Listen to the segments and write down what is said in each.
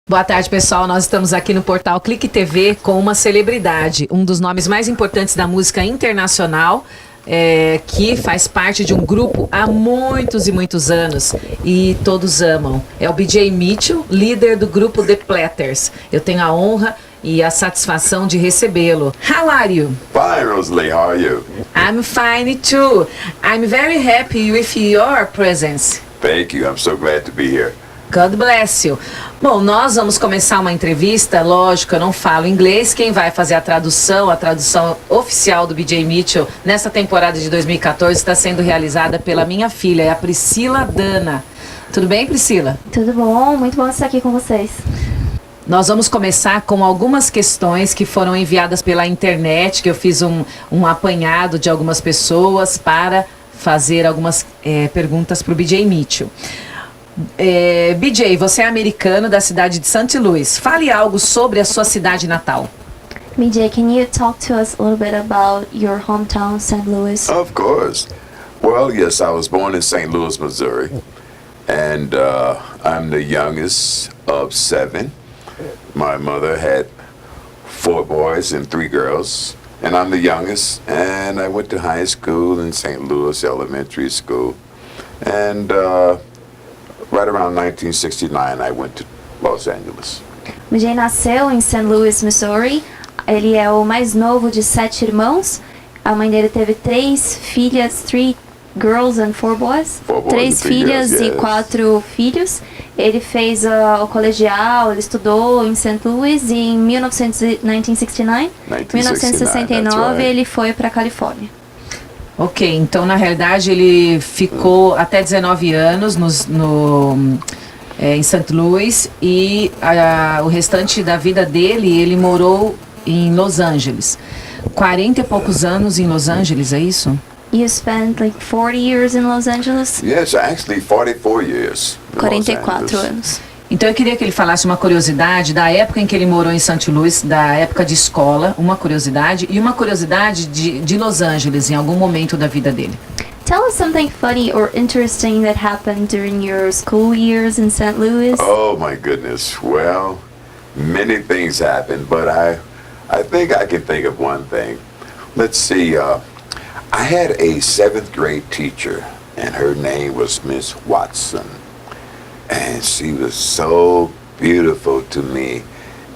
Boa tarde, pessoal. Nós estamos aqui no portal KleekTv com uma celebridade, um dos nomes mais importantes da música internacional, que faz parte de um grupo há muitos e muitos anos e todos amam. É o B.J. Mitchell, líder do grupo The Platters. Eu tenho a honra e a satisfação de recebê-lo. How are you? Fine, Roseli. How are you? I'm fine too. I'm very happy with your presence. Thank you. I'm so glad to be here. God bless you. Bom, nós vamos começar uma entrevista, lógico, eu não falo inglês, quem vai fazer a tradução oficial do B.J. Mitchell nessa temporada de 2014 está sendo realizada pela minha filha, é a Priscila Dana. Tudo bem, Priscila? Tudo bom, muito bom estar aqui com vocês. Nós vamos começar com algumas questões que foram enviadas pela internet, que eu fiz um apanhado de algumas pessoas para fazer algumas perguntas para o B.J. Mitchell. BJ, você é americano da cidade de St. Louis. Fale algo sobre a sua cidade natal. BJ, can you talk to us a little bit about your hometown, St. Louis? Of course. Well, yes, I was born in St. Louis, Missouri. And I'm the youngest of 7. My mother had 4 boys and 3 girls. And I'm the youngest. And I went to high school in St. Louis Elementary School. And right around 1969, I went to Los Angeles. BJ nasceu em St. Louis, Missouri. Ele é o mais novo de 7 irmãos. A mãe dele teve 3 filhas, 3 girls and 4 boys. 3 filhas e 4 filhos. Ele fez o colegial, ele estudou em St. Louis e em 1969, 1969 ele foi para a Califórnia. Ok, então na realidade ele ficou até 19 anos em St. Louis e o restante da vida dele ele morou em Los Angeles. 40 e poucos anos em Los Angeles, é isso? You spent like 40 years in Los Angeles? Yes, actually 44 years. 44 anos. Então eu queria que ele falasse uma curiosidade da época em que ele morou em St. Louis, da época de escola, uma curiosidade, e uma curiosidade de Los Angeles, em algum momento da vida dele. Tell us something funny or interesting that happened during your school years in St. Louis. Oh my goodness. Well, many things happened, but I think I can think of one thing. Let's see, I had a 7th grade teacher, and her name was Miss Watson. And she was so beautiful to me.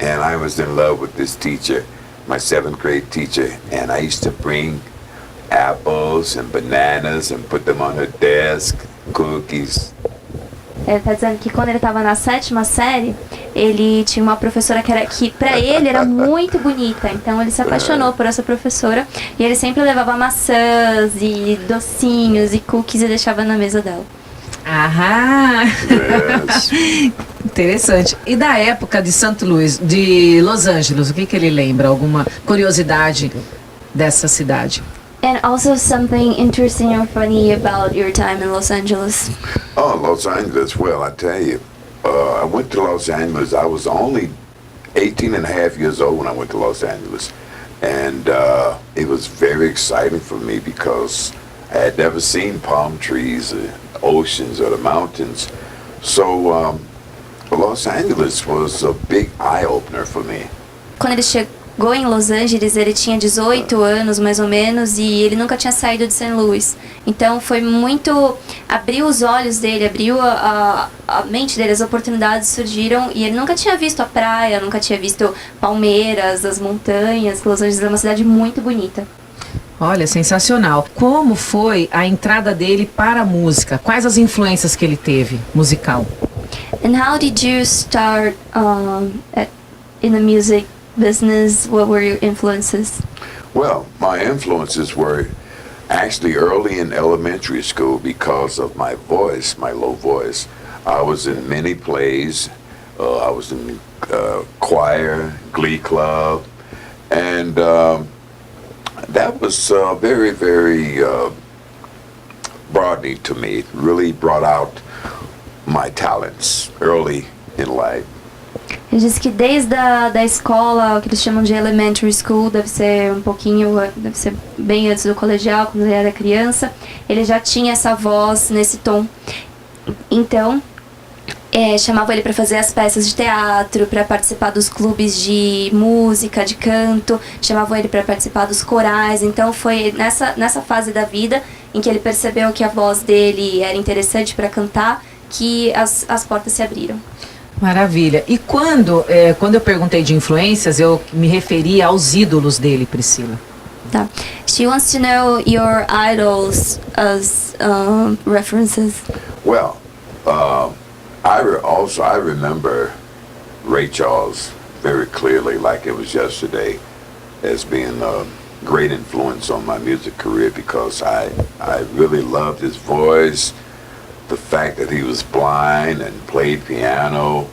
And I was in love with this teacher, my 7th grade teacher. And I used to bring apples and bananas and put them on her desk, cookies. Ele tá dizendo que quando ele estava na 7ª série, ele tinha uma professora que para ele era muito bonita. Então ele se apaixonou por essa professora e ele sempre levava maçãs e docinhos e cookies e deixava na mesa dela. Aham! Yes. Interessante. E da época de St. Louis, de Los Angeles, o que ele lembra? Alguma curiosidade dessa cidade? And also something interesting or funny about your time in Los Angeles. Oh, Los Angeles. Well, I tell you, I went to Los Angeles. I was only 18 and a half years old when I went to Los Angeles. And it was very exciting for me because I had never seen palm trees, oceans, or the mountains. So Los Angeles was a big eye-opener for me. Quando ele chegou em Los Angeles, ele tinha 18 anos mais ou menos e ele nunca tinha saído de St. Louis. Então foi muito, abriu os olhos dele, abriu a mente dele, as oportunidades surgiram e ele nunca tinha visto a praia, nunca tinha visto palmeiras, as montanhas. Los Angeles é uma cidade muito bonita. Olha, sensacional. Como foi a entrada dele para a música? Quais as influências que ele teve musical? And how did you start in the music business? What were your influences? Well, my influences were actually early in elementary school because of my voice, my low voice. I was in many plays. I was in choir, glee club, and that was very, very broadening to me. It really brought out my talents early in life. Ele disse que desde da escola, o que eles chamam de elementary school, deve ser bem antes do colegial, quando ele era criança, ele já tinha essa voz nesse tom. Então, chamavam ele para fazer as peças de teatro, para participar dos clubes de música, de canto, chamavam ele para participar dos corais. Então foi nessa fase da vida em que ele percebeu que a voz dele era interessante para cantar, que as portas se abriram. Maravilha. E quando eu perguntei de influências, eu me referi aos ídolos dele, Priscila. Tá. She wants to know your idols as references. Well, I remember Ray Charles very clearly, like it was yesterday, as being a great influence on my music career because I really loved his voice. The fact that he was blind and played piano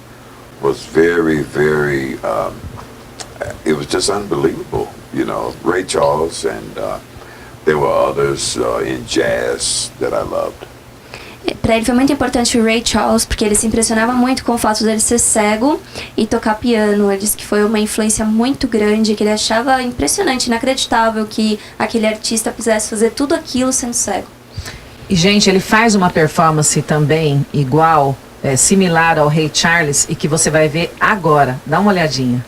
was very, very, it was just unbelievable. You know, Ray Charles, and there were others in jazz that I loved. Para ele foi muito importante o Ray Charles, porque ele se impressionava muito com o fato dele ser cego e tocar piano. Ele disse que foi uma influência muito grande, que ele achava impressionante, inacreditável que aquele artista pudesse fazer tudo aquilo sendo cego. E, gente, ele faz uma performance também igual, similar ao Ray Charles, e que você vai ver agora. Dá uma olhadinha.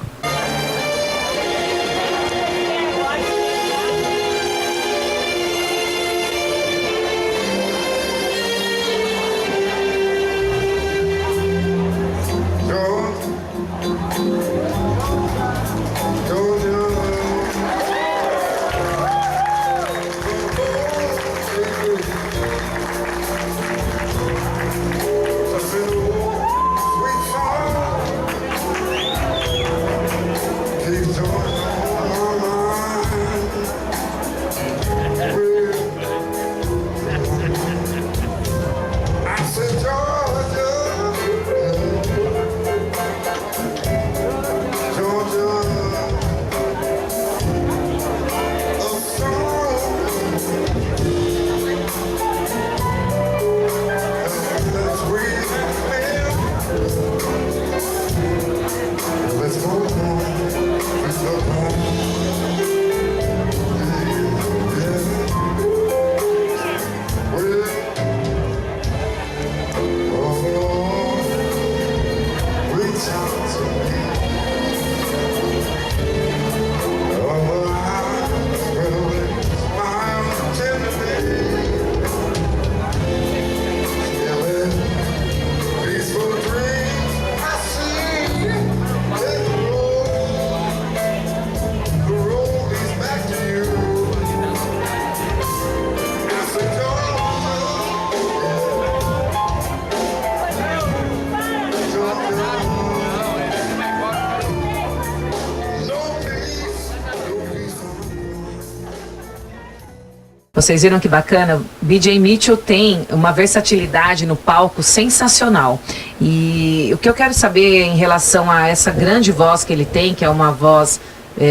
Vocês viram que bacana? B.J. Mitchell tem uma versatilidade no palco sensacional. E o que eu quero saber em relação a essa grande voz que ele tem, que é uma voz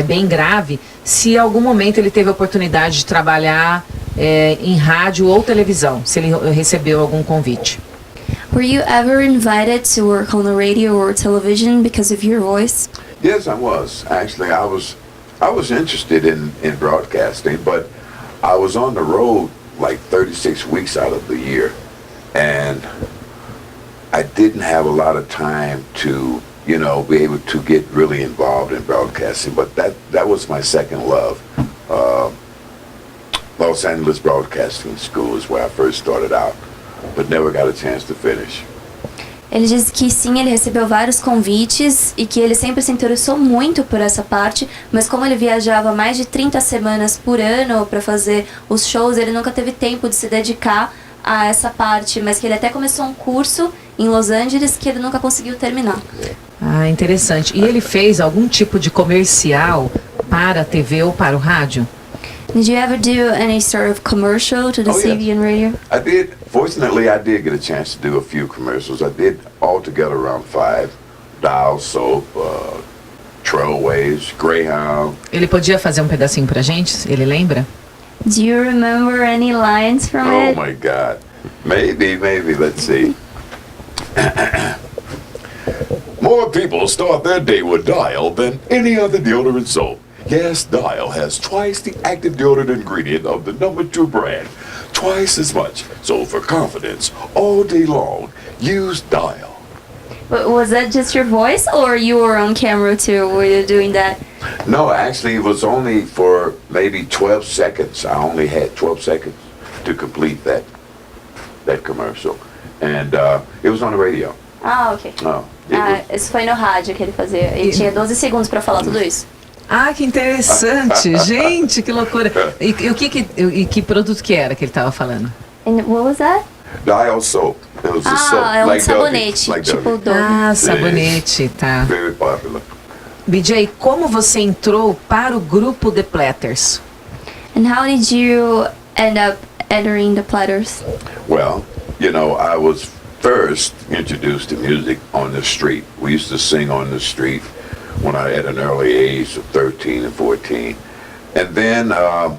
bem grave, se em algum momento ele teve a oportunidade de trabalhar em rádio ou televisão, se ele recebeu algum convite. Were you ever invited to work on the radio or television because of your voice? Yes, I was. Actually, I was interested in broadcasting, but I was on the road like 36 weeks out of the year, and I didn't have a lot of time to, you know, be able to get really involved in broadcasting, but that was my second love. Los Angeles Broadcasting School is where I first started out, but never got a chance to finish. Ele disse que sim, ele recebeu vários convites e que ele sempre se interessou muito por essa parte, mas como ele viajava mais de 30 semanas por ano para fazer os shows, ele nunca teve tempo de se dedicar a essa parte, mas que ele até começou um curso em Los Angeles que ele nunca conseguiu terminar. Ah, interessante. E ele fez algum tipo de comercial para a TV ou para o rádio? Did you ever do any sort of commercial to the TV and radio? I did. Fortunately, I did get a chance to do a few commercials. I did altogether around 5. Dial Soap, Trailways, Greyhound. Ele podia fazer um pedacinho pra gente? Ele lembra? Do you remember any lines from it? Oh my God. Maybe. Let's see. More people start their day with Dial than any other deodorant soap. Yes, Dial has twice the active deodorant ingredient of the #2 brand. Twice as much. So for confidence, all day long, use Dial. Was that just your voice, or you were on camera too? Were you doing that? No, actually, it was only for maybe 12 seconds. I only had 12 seconds to complete that commercial. And it was on the radio. Ah, ok. Oh, isso foi no rádio que ele fazia. Ele tinha 12 segundos pra falar tudo isso. Ah, que interessante. Gente, que loucura. E que produto que era que ele estava falando? And what was that? Dial soap. It was a soap, É like sabonete, Dove, like tipo Dove. Dove. Sabonete, tá. Very popular. BJ, como você entrou para o grupo The Platters? And how did you end up entering the Platters? Well, you know, I was first introduced to music on the street. We used to sing on the street when I had an early age of 13 and 14. And then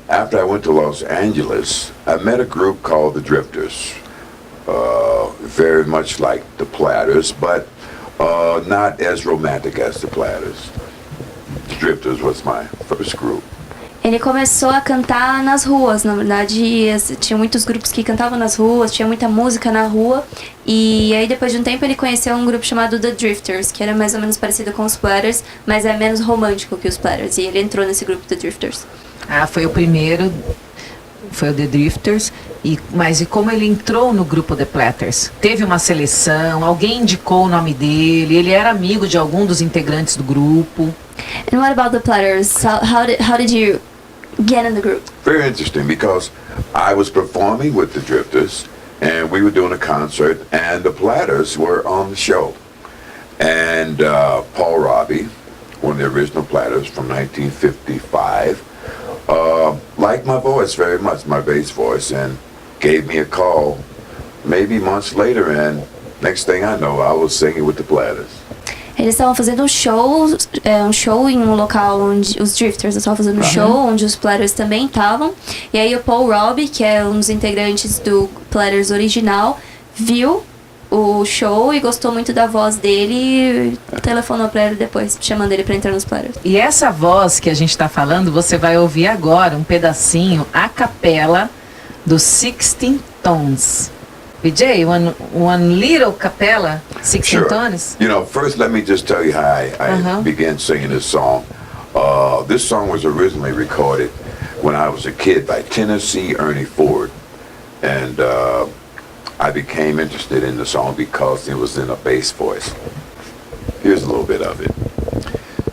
after I went to Los Angeles, I met a group called the Drifters. Very much like the Platters, but not as romantic as the Platters. The Drifters was my first group. Ele começou a cantar nas ruas, na verdade, tinha muitos grupos que cantavam nas ruas, tinha muita música na rua, e aí depois de um tempo ele conheceu um grupo chamado The Drifters, que era mais ou menos parecido com os Platters, mas é menos romântico que os Platters, e ele entrou nesse grupo The Drifters. Ah, foi o primeiro, foi o The Drifters, mas como ele entrou no grupo The Platters? Teve uma seleção, alguém indicou o nome dele, ele era amigo de algum dos integrantes do grupo? And what about the Platters? How did you get in the group? Very interesting, because I was performing with the Drifters, and we were doing a concert, and the Platters were on the show. And Paul Robi, one of the original Platters from 1955, liked my voice very much, my bass voice, and gave me a call maybe months later, and next thing I know, I was singing with the Platters. Eles estavam fazendo um show em um local onde os Drifters estavam fazendo um show, onde os Platters também estavam. E aí o Paul Robi, que é um dos integrantes do Platters original, viu o show e gostou muito da voz dele e telefonou pra ele depois, chamando ele pra entrar nos Platters. E essa voz que a gente está falando, você vai ouvir agora um pedacinho a capela dos 16 Tones. BJ, one little capella, 16 tones? You know, first let me just tell you how I began singing this song. This song was originally recorded when I was a kid by Tennessee Ernie Ford. And I became interested in the song because it was in a bass voice. Here's a little bit of it.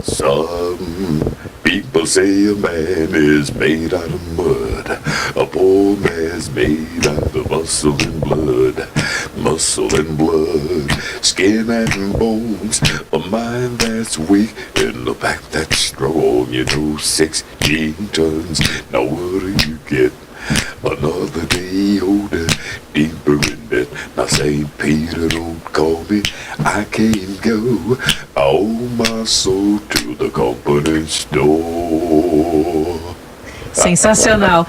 Some people say a man is made out of mud. A poor man's made out of muscle and blood. Muscle and blood, skin and bones. A mind that's weak and a back that's strong. You know, 16 tons. Now what do you get? Another day older, deeper in debt. Now St. Peter, don't call me, I can't go. I owe my soul to the company store. Sensacional.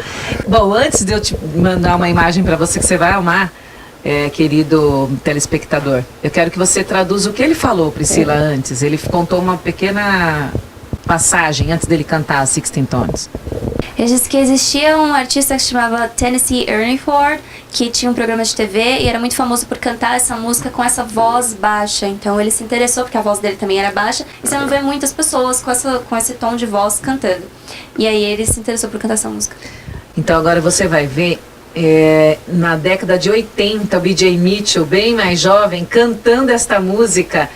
Bom, antes de eu te mandar uma imagem para você que você vai amar, querido telespectador, eu quero que você traduza o que ele falou, Priscila, antes. Ele contou uma pequena passagem antes dele cantar 16 Tones. Ele disse que existia um artista que se chamava Tennessee Ernie Ford, que tinha um programa de TV e era muito famoso por cantar essa música com essa voz baixa. Então ele se interessou porque a voz dele também era baixa e você não vê muitas pessoas com esse tom de voz cantando. E aí ele se interessou por cantar essa música. Então agora você vai ver na década de 80 o BJ Mitchell, bem mais jovem, cantando esta música.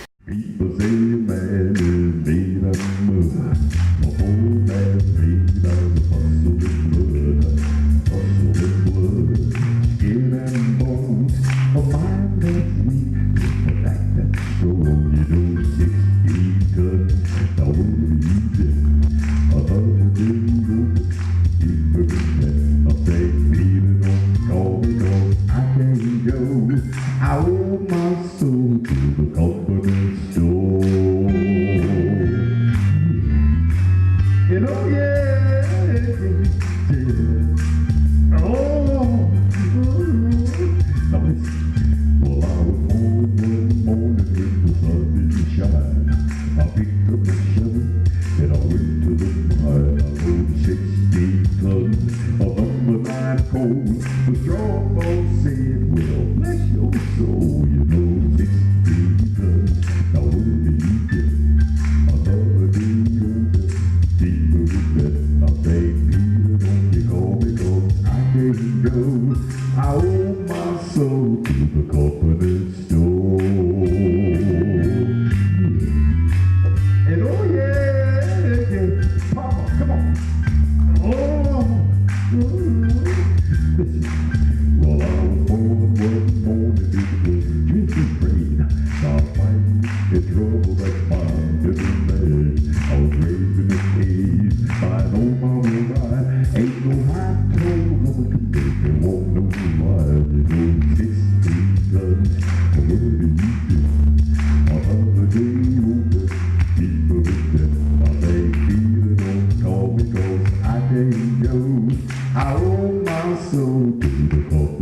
beautiful